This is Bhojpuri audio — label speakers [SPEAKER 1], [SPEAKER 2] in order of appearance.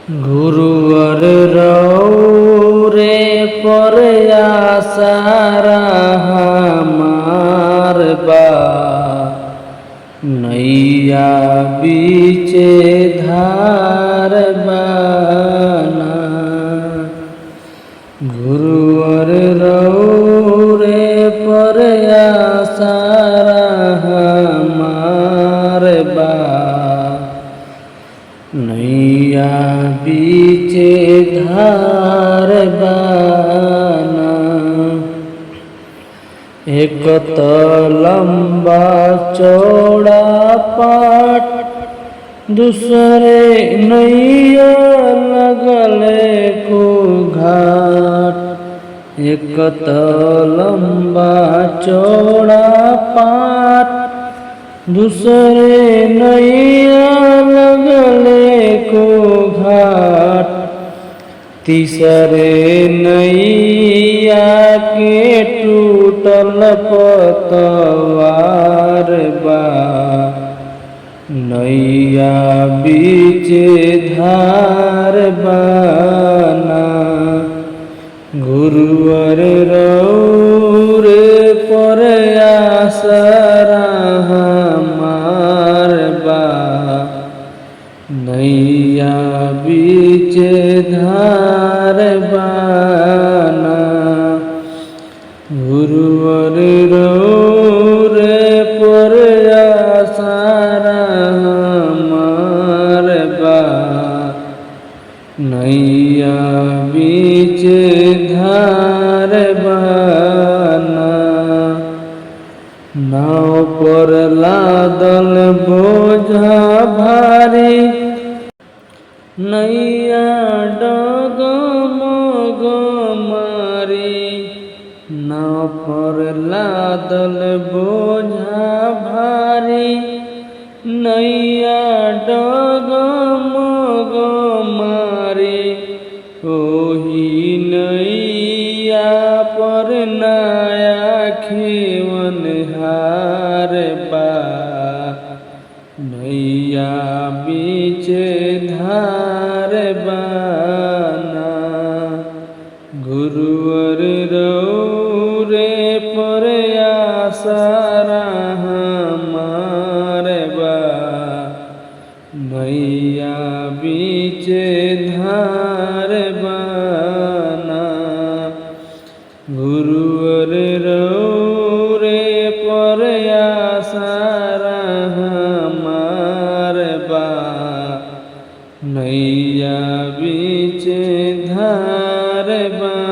[SPEAKER 1] गुरुवर रे पर आसारा हमार बा नैया बीचे धार बाना। गुरुवर रे पर आसारा हमार बा नैया बीचे धार बाना। एक तो लंबा चौड़ा पाट दूसरे नैया लगले को घाट। एक तो लंबा चौड़ा पाट दूसरे नैया लगले को घाट। तीसरे नैया के टूटल पतवार बा नैया बीचे धार बाना। गुरुवर रे पर आसरा हमार बा नैया बीचे धार बाना। गुरुवर रे पर आसरा हमार बा नैया बीचे धार बाना। नाव पर लादल बोझा भारी नैया डगमग मारी। नाव पर लादल बोझा भारी नैया डगमग मारी। ओही नैया पर नया खेवन हार बा नैया बीचे धार बाना। गुरुवर रे पर आसरा हमार बा नैया बीचे धार बाना। गुरुवर रे पर आसरा हमार बा नैया बीचे धार बाना।